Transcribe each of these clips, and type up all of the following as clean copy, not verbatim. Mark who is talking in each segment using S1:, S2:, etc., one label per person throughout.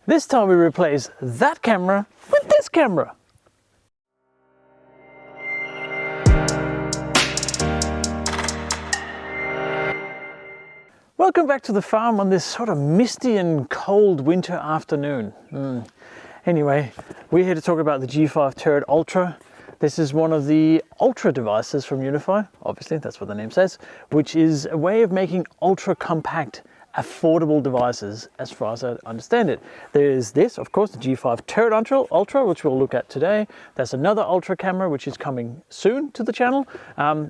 S1: This time we replace that camera with this camera. Welcome back to the farm on this sort of misty and cold winter afternoon. Anyway, we're here to talk about the G5 Turret Ultra. This is one of the Ultra devices from UniFi, obviously that's what the name says, which is a way of making ultra compact, affordable devices as far as I understand it. There's this, of course, the G5 Turret Ultra, which we'll look at today. There's another Ultra camera, which is coming soon to the channel.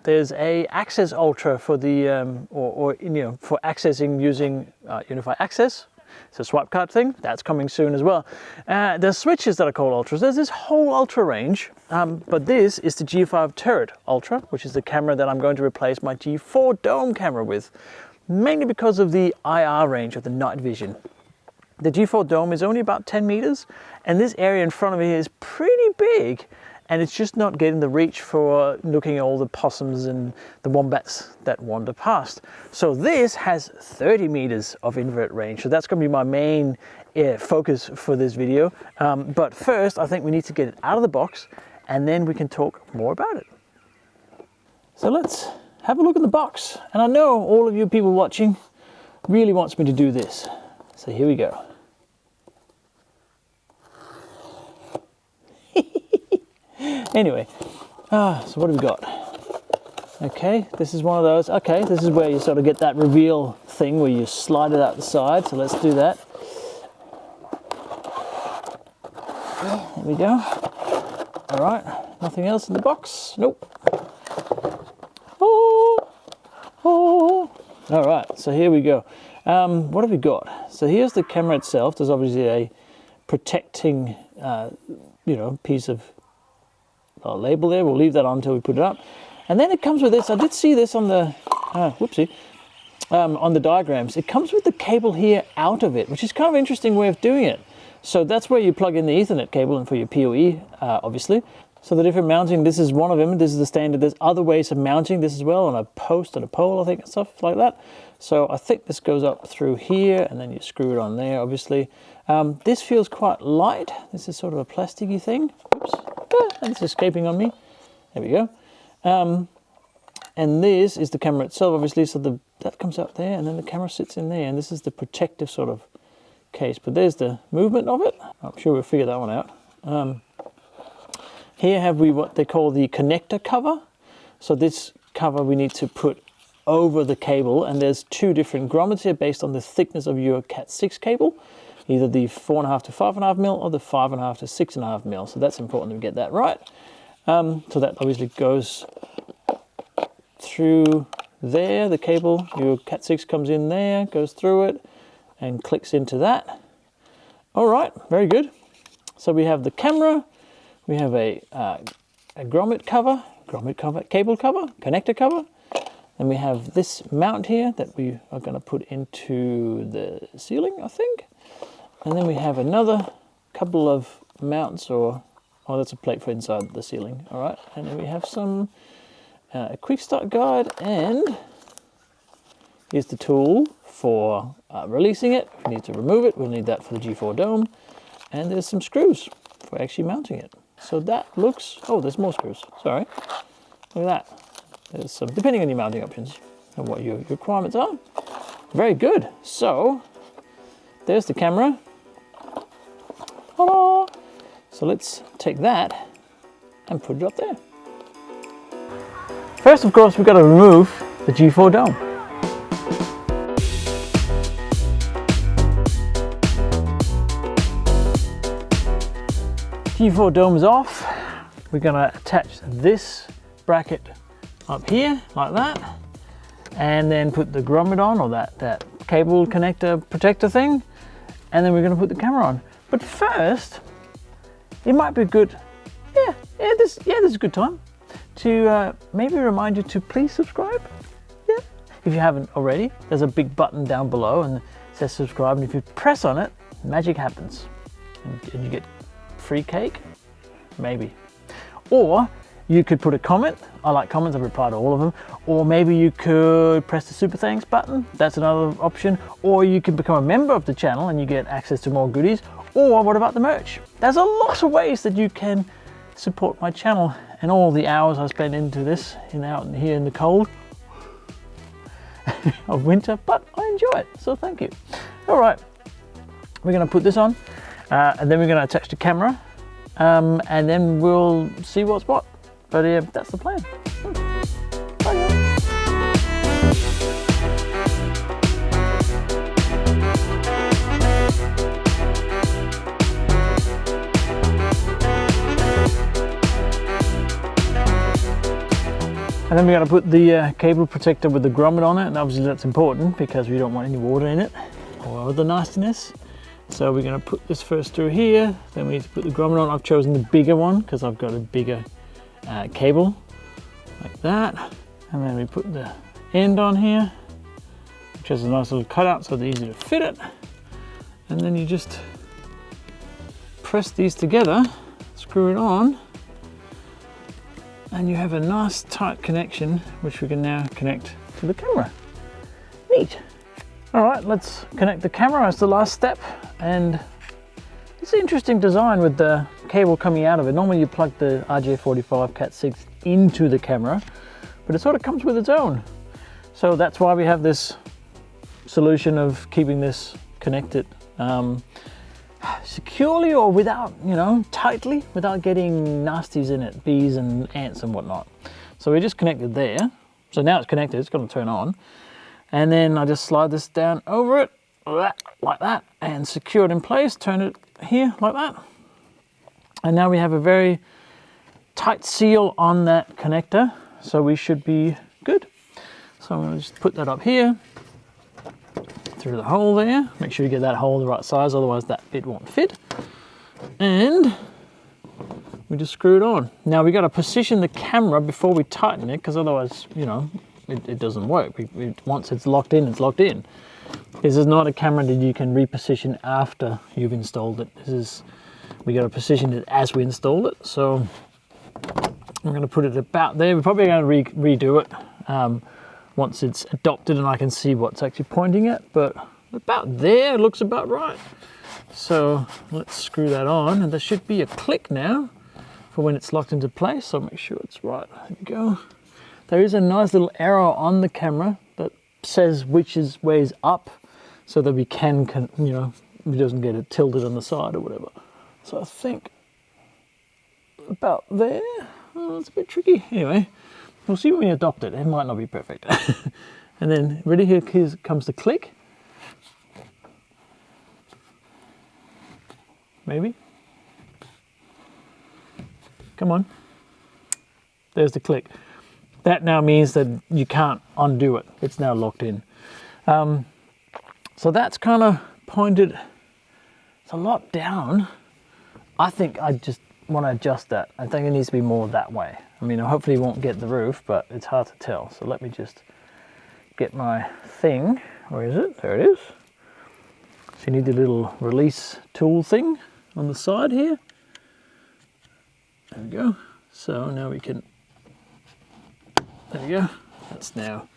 S1: There's a Access Ultra for the, for accessing using UniFi Access. It's a swipe card thing, that's coming soon as well. There's switches that are called Ultras. There's this whole Ultra range, but this is the G5 Turret Ultra, which is the camera that I'm going to replace my G4 Dome camera with, mainly because of the IR range of the night vision. The G4 Dome is only about 10 meters, and this area in front of me is pretty big, and it's just not getting the reach for looking at all the possums and the wombats that wander past. So this has 30 meters of infrared range, so that's going to be my main focus for this video. But first, I think we need to get it out of the box, and then we can talk more about it. So let's have a look in the box. And I know all of you people watching really wants me to do this. So here we go. Anyway, so what have we got? Okay, this is one of those. Okay, this is where you sort of get that reveal thing where you slide it out the side. So let's do that. There we go. All right, nothing else in the box? Nope. Oh. All right, so here we go. What have we got? So here's the camera itself. There's obviously a protecting, piece of label there. We'll leave that on until we put it up. And then it comes with this. I did see this on the, on the diagrams. It comes with the cable here out of it, which is kind of an interesting way of doing it. So that's where you plug in the Ethernet cable and for your PoE, obviously. So the different mounting, this is one of them. This is the standard. There's other ways of mounting this as well, on a post and a pole, I think, and stuff like that. So I think this goes up through here, and then you screw it on there, obviously. This feels quite light. This is sort of a plasticky thing. Oops, it's escaping on me. There we go. And this is the camera itself, obviously. So that comes up there, and then the camera sits in there, and this is the protective sort of case. But there's the movement of it. I'm sure we'll figure that one out. Here have we what they call the connector cover. So this cover we need to put over the cable, and there's two different grommets here based on the thickness of your Cat 6 cable, either the 4.5 to 5.5 mil or the 5.5 to 6.5 mil. So that's important to get that right. So that obviously goes through there, the cable, your Cat 6 comes in there, goes through it and clicks into that. All right, very good. So we have the camera. We have a grommet cover, cable cover, connector cover. Then we have this mount here that we are going to put into the ceiling, I think. And then we have another couple of mounts, that's a plate for inside the ceiling. All right, and then we have some a quick start guide, and here's the tool for releasing it. If we need to remove it, we'll need that for the G4 Dome. And there's some screws for actually mounting it. So that looks, there's more screws, sorry. Look at that. There's some, depending on your mounting options and what your requirements are. Very good. So there's the camera. Ta-da! So let's take that and put it up there. First, of course, we've got to remove the G4 Dome. G4 Dome is off. We're going to attach this bracket up here like that, and then put the grommet on, or that cable connector protector thing, and then we're going to put the camera on. But first, it might be good. This is a good time to maybe remind you to please subscribe. Yeah, if you haven't already, there's a big button down below and it says subscribe, and if you press on it, magic happens, and you get free cake, maybe. Or You could put a comment. I like comments, I reply to all of them. Or maybe you could press the super thanks button. That's another option. Or you can become a member of the channel and you get access to more goodies. Or what about the merch? There's a lot of ways that you can support my channel and all the hours I spend into this out here in the cold of winter, but I enjoy it, so thank you. All right, we're gonna put this on and then we're gonna attach the camera and then we'll see what's what. But yeah, that's the plan. Bye, guys. And then we're going to put the cable protector with the grommet on it, and obviously that's important because we don't want any water in it or other nastiness. So we're going to put this first through here, then we need to put the grommet on. I've chosen the bigger one because I've got a bigger cable like that, and then we put the end on here, which has a nice little cutout so it's easy to fit it, and then you just press these together, screw it on, and you have a nice tight connection which we can now connect to the camera. Neat. All right, let's connect the camera as the last step, and it's an interesting design with the cable coming out of it. Normally you plug the RJ45 Cat6 into the camera, but it sort of comes with its own. So that's why we have this solution of keeping this connected securely or without, you know, tightly, without getting nasties in it, bees and ants and whatnot. So we just connected there. So now it's connected, it's going to turn on. And then I just slide this down over it, like that, and secure it in place, turn it here like that. And now we have a very tight seal on that connector, so we should be good. So I'm going to just put that up here, through the hole there. Make sure you get that hole the right size, otherwise that bit won't fit. And we just screw it on. Now we got to position the camera before we tighten it, because otherwise, you know, it doesn't work. Once it's locked in, it's locked in. This is not a camera that you can reposition after you've installed it. We got to position it as we install it. So I'm going to put it about there. We're probably going to redo it once it's adopted and I can see what's actually pointing at, but about there looks about right. So let's screw that on, and there should be a click now for when it's locked into place, so make sure it's right. There we go. There is a nice little arrow on the camera that says which way is up, so that we can, you know, it doesn't get it tilted on the side or whatever. So I think about there. Oh, it's a bit tricky. Anyway, we'll see when we adopt it. It might not be perfect. And then ready, here comes the click. Maybe. Come on. There's the click. That now means that you can't undo it. It's now locked in. So that's kind of pointed. It's a lot down. I think I just want to adjust that. I think it needs to be more that way. I mean, hopefully it won't get the roof, but it's hard to tell. So let me just get my thing. Where is it? There it is. So you need the little release tool thing on the side here. There we go. So now we can, there we go. That's now,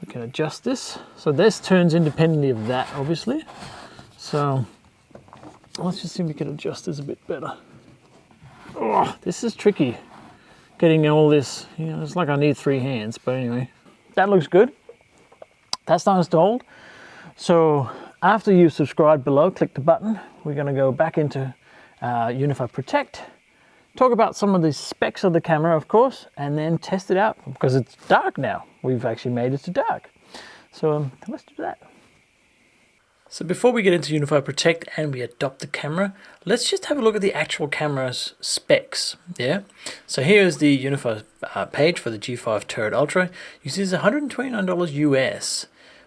S1: we can adjust this. So this turns independently of that, obviously. So let's just see if we can adjust this a bit better. Oh, this is tricky. Getting all this, you know, it's like I need 3 hands, but anyway. That looks good. That's now installed. So after you've subscribed below, click the button. We're gonna go back into UniFi Protect, talk about some of the specs of the camera, of course, and then test it out because it's dark now. We've actually made it to dark. So let's do that. So before we get into UniFi Protect and we adopt the camera, let's just have a look at the actual camera's specs. Yeah. So here's the UniFi page for the G5 Turret Ultra. You see it's $129 US,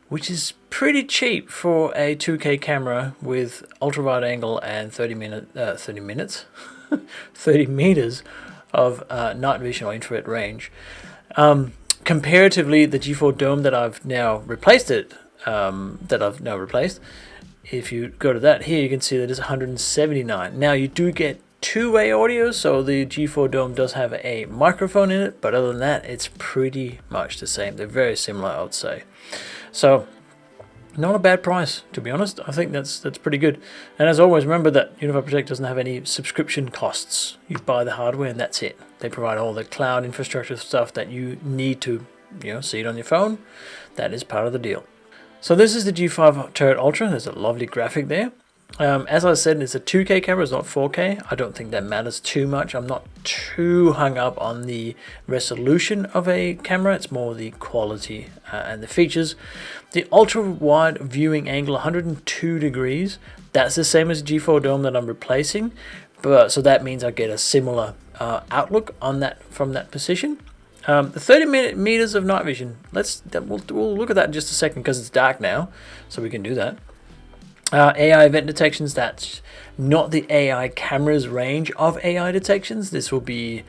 S1: which is pretty cheap for a 2K camera with ultra wide angle and 30 meters of night vision or infrared range. Comparatively, the G4 Dome that I've now replaced if you go to that here, you can see that it's 179. Now you do get two-way audio, so the G4 Dome does have a microphone in it, but other than that, it's pretty much the same. They're very similar, I would say. So not a bad price, to be honest. I think that's pretty good. And as always, remember that UniFi Protect doesn't have any subscription costs. You buy the hardware and that's it. They provide all the cloud infrastructure stuff that you need to, see it on your phone. That is part of the deal. So this is the G5 Turret Ultra. There's a lovely graphic there. As I said, it's a 2K camera, it's not 4K. I don't think that matters too much. I'm not too hung up on the resolution of a camera. It's more the quality and the features. The ultra wide viewing angle, 102 degrees. That's the same as G4 Dome that I'm replacing. But so that means I get a similar outlook on that from that position. The 30 meters of night vision. We'll look at that in just a second because it's dark now, so we can do that. AI event detections, that's not the AI camera's range of AI detections. This will be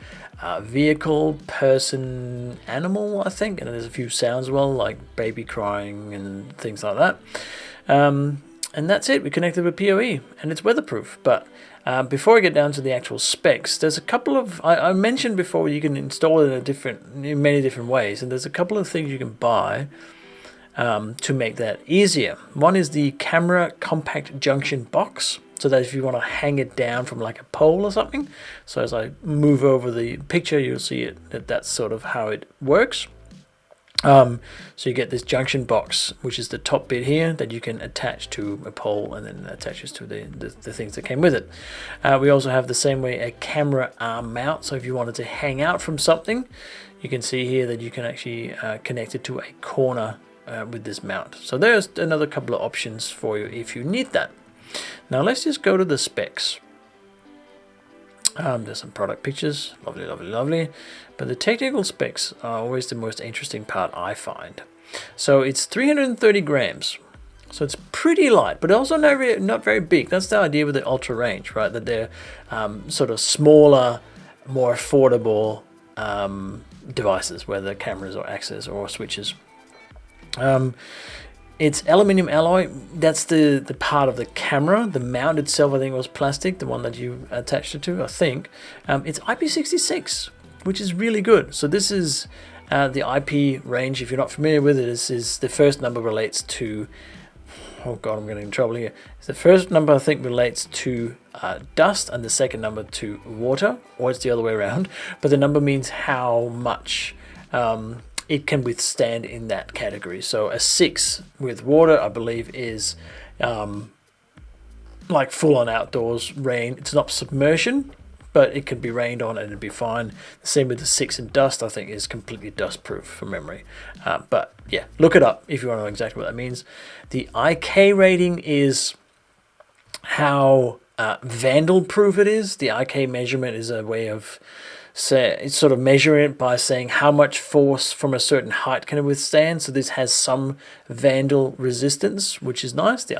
S1: vehicle, person, animal, I think, and there's a few sounds as well, like baby crying and things like that. And that's it. We connected with PoE, and it's weatherproof. But before I get down to the actual specs, there's a couple of, I mentioned before, you can install it in many different ways, and there's a couple of things you can buy to make that easier. One is the camera compact junction box, so that if you want to hang it down from like a pole or something, so as I move over the picture, you'll see it. That's sort of how it works. So you get this junction box, which is the top bit here that you can attach to a pole, and then attaches to the things that came with it. We also have the same way a camera arm mount, so if you wanted to hang out from something, you can see here that you can actually connect it to a corner with this mount. So there's another couple of options for you if you need that. Now let's just go to the specs. There's some product pictures, lovely, lovely, lovely. But the technical specs are always the most interesting part, I find. So it's 330 grams. So it's pretty light, but also not very big. That's the idea with the ultra range, right? That they're sort of smaller, more affordable devices, whether cameras or access or switches. It's aluminium alloy. That's the part of the camera. The mount itself, I think, was plastic, the one that you attached it to, I think. It's IP66, which is really good. So this is the IP range. If you're not familiar with it, this is the first number relates to, oh God, I'm getting in trouble here. The first number, I think, relates to dust, and the second number to water, or it's the other way around. But the number means how much it can withstand in that category. So a 6 with water, I believe, is like full-on outdoors rain. It's not submersion, but it can be rained on and it'd be fine. The same with the 6 in dust, I think, is completely dust-proof from memory. But yeah, look it up if you want to know exactly what that means. The IK rating is how vandal-proof it is. The IK measurement is a way of sort of measure it by saying how much force from a certain height can it withstand. So this has some vandal resistance, which is nice. The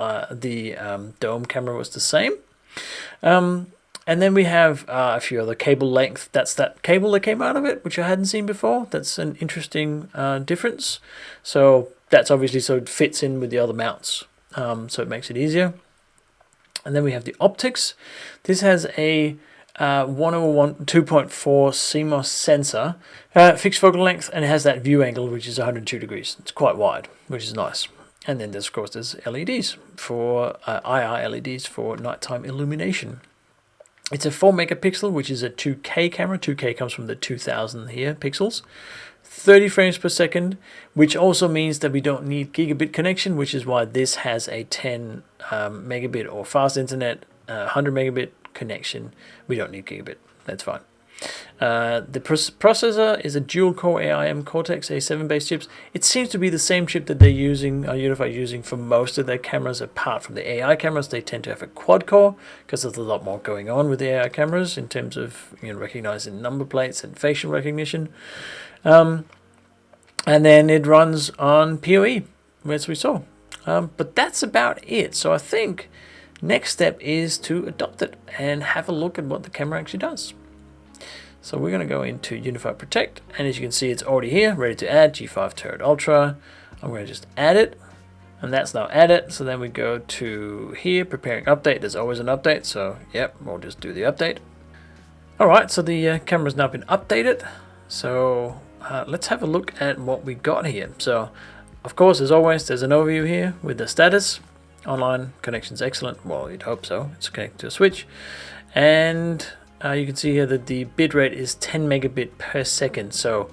S1: Dome camera was the same. And then we have a few other cable length. That's that cable that came out of it, which I hadn't seen before. That's an interesting difference. So that's obviously so it fits in with the other mounts. So it makes it easier. And then we have the optics. This has a 101 2.4 CMOS sensor, fixed focal length, and it has that view angle, which is 102 degrees. It's quite wide, which is nice. And then there's LEDs for IR LEDs for nighttime illumination. It's a 4 megapixel, which is a 2K camera. 2K comes from the 2000 here pixels. 30 frames per second, which also means that we don't need gigabit connection, which is why this has a 10 megabit or fast internet, 100 megabit connection. We don't need gigabit. That's fine. The processor is a dual-core AIM Cortex A7 based chips. It seems to be the same chip that they're using, UniFi using for most of their cameras. Apart from the AI cameras, they tend to have a quad-core because there's a lot more going on with the AI cameras in terms of recognizing number plates and facial recognition. And then it runs on PoE, as we saw. But that's about it. So I think next step is to adopt it and have a look at what the camera actually does. So we're going to go into UniFi Protect, and as you can see, it's already here, ready to add G5 Turret Ultra. I'm going to just add it, and that's now added. So then we go to here, preparing update. There's always an update, so yep, we'll just do the update. Alright, so the camera's now been updated. So let's have a look at what we got here. So of course, as always, there's an overview here with the status. Online connection's excellent. Well, you'd hope so. It's connected to a switch. And you can see here that the bitrate is 10 megabit per second. So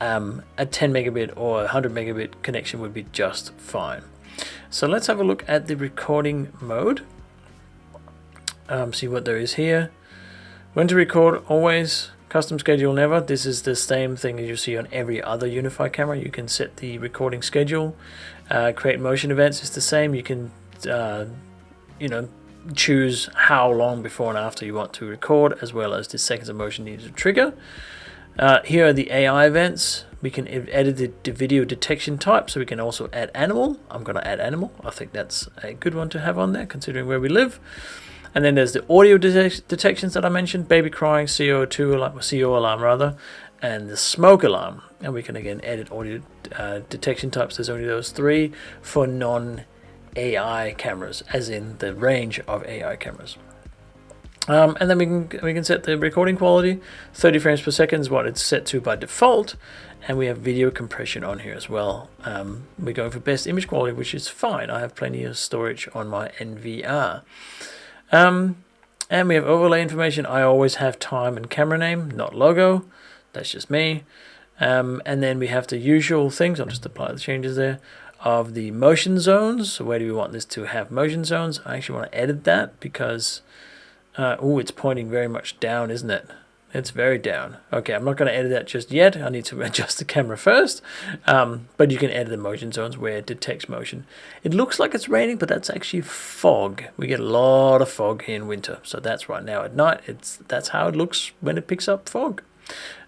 S1: a 10 megabit or 100 megabit connection would be just fine. So let's have a look at the recording mode. See what there is here. When to record, always. Custom schedule, never. This is the same thing as you see on every other UniFi camera. You can set the recording schedule. Create motion events is the same. You can, you know, choose how long before and after you want to record, as well as the seconds of motion needed to trigger. Here are the AI events. We can edit the video detection type, so we can also add animal. I'm going to add animal. I think that's a good one to have on there, considering where we live. And then there's the audio detections that I mentioned, baby crying, CO2 alarm, CO alarm rather, and the smoke alarm. And we can again edit audio detection types. There's only those three for non-AI cameras, as in the range of AI cameras. And then we can set the recording quality. 30 frames per second is what it's set to by default. And we have video compression on here as well. We're going for best image quality, which is fine. I have plenty of storage on my NVR. And we have overlay information. I always have time and camera name, not logo. That's just me. And then we have the usual things. I'll just apply the changes there of the motion zones. So where do we want this to have motion zones? I actually want to edit that because, it's pointing very much down, isn't it? It's very down. Okay, I'm not going to edit that just yet. I need to adjust the camera first. But you can edit the motion zones where it detects motion. It looks like it's raining, but that's actually fog. We get a lot of fog here in winter. So that's right now at night. That's how it looks when it picks up fog.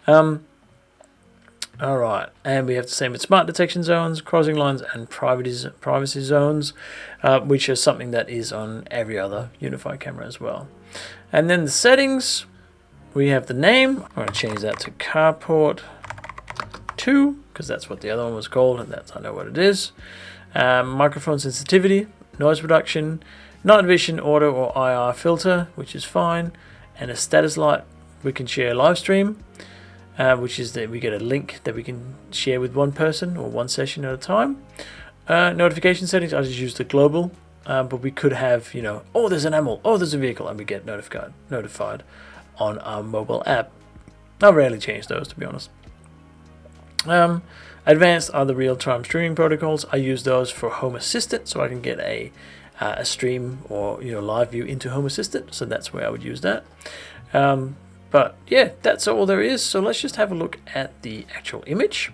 S1: All right, and we have the same with smart detection zones, crossing lines, and privacy zones, which is something that is on every other UniFi camera as well. And then the settings. We have the name. I'm going to change that to carport 2 because that's what the other one was called, and I know what it is. Microphone sensitivity, noise reduction, night vision, auto or IR filter, which is fine, and a status light. We can share live stream, which is that we get a link that we can share with one person or one session at a time. Notification settings, I just use the global, but we could have, you know, oh, there's an animal, oh, there's a vehicle, and we get notified on our mobile app. I rarely change those, to be honest. Advanced are the real-time streaming protocols. I use those for Home Assistant, so I can get a stream or live view into Home Assistant. So that's where I would use that. But yeah, that's all there is. So let's just have a look at the actual image.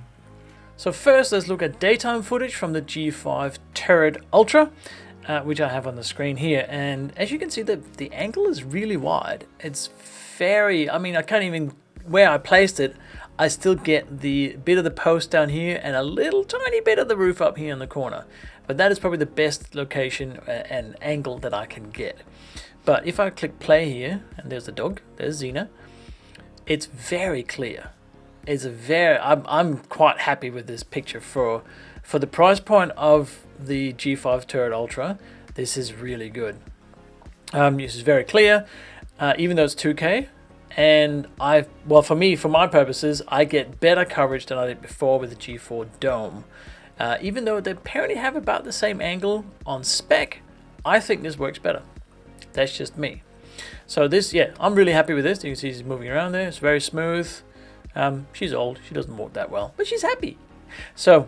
S1: So first, let's look at daytime footage from the G5 Turret Ultra. Which I have on the screen here, and as you can see, the angle is really wide. It's very, I mean, I can't even, where I placed it, I still get the bit of the post down here and a little tiny bit of the roof up here in the corner, but that is probably the best location and angle that I can get. But if I click play here, and there's the dog, there's Xena, it's very clear. It's I'm quite happy with this picture for the price point of the G5 Turret Ultra. This is really good. This is very clear, even though it's 2K. And for my purposes, I get better coverage than I did before with the G4 Dome. Even though they apparently have about the same angle on spec, I think this works better. That's just me. So this, yeah, I'm really happy with this. You can see she's moving around there. It's very smooth. She's old. She doesn't walk that well, but she's happy. So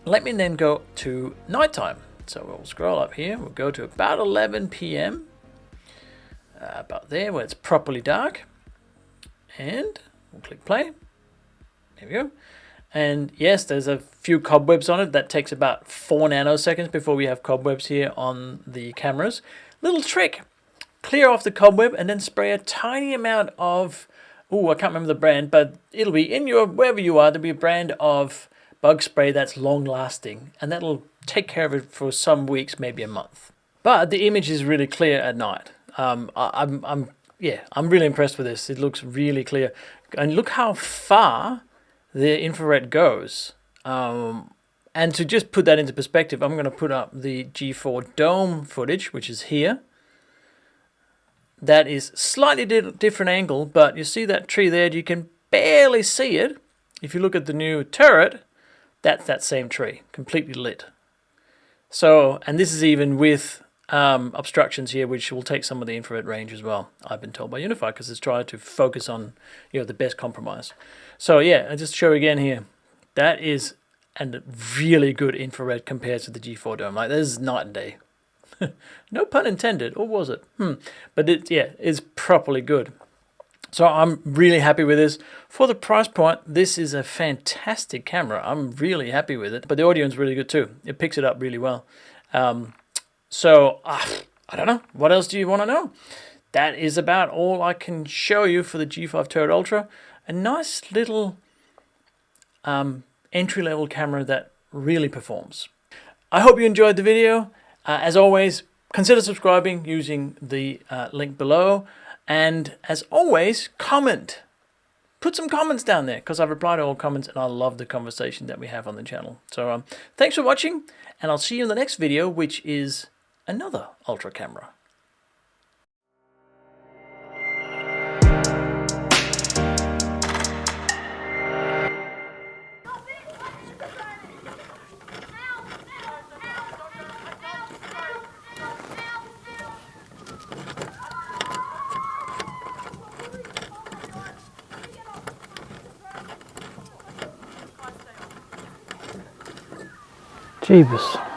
S1: let me then go to nighttime. So we'll scroll up here. We'll go to about 11 p.m. About there where it's properly dark. And we'll click play. There we go. And yes, there's a few cobwebs on it. That takes about 4 nanoseconds before we have cobwebs here on the cameras. Little trick. Clear off the cobweb and then spray a tiny amount of, I can't remember the brand, but it'll be in wherever you are, there'll be a brand of bug spray that's long lasting, and that'll take care of it for some weeks, maybe a month. But the image is really clear at night. I'm really impressed with this. It looks really clear, and look how far the infrared goes. And to just put that into perspective, I'm going to put up the G4 Dome footage, which is here. that is slightly different angle, but you see that tree there, you can barely see it. If you look at the new turret, that's that same tree, completely lit. So, and this is even with obstructions here, which will take some of the infrared range as well, I've been told by UniFi, because it's trying to focus on, you know, the best compromise. So yeah, I'll just show again here. That is a really good infrared compared to the G4 dome. Like, this is night and day. No pun intended, or was it? But it, yeah, is properly good. So I'm really happy with this. For the price point, this is a fantastic camera. I'm really happy with it. But the audio is really good too. It picks it up really well. So I don't know. What else do you want to know? That is about all I can show you for the G5 Turret Ultra. A nice little entry-level camera that really performs. I hope you enjoyed the video. As always, consider subscribing using the link below. And as always, comment. Put some comments down there, because I reply to all comments and I love the conversation that we have on the channel. So thanks for watching, and I'll see you in the next video, which is another Ultra camera. Jeebus.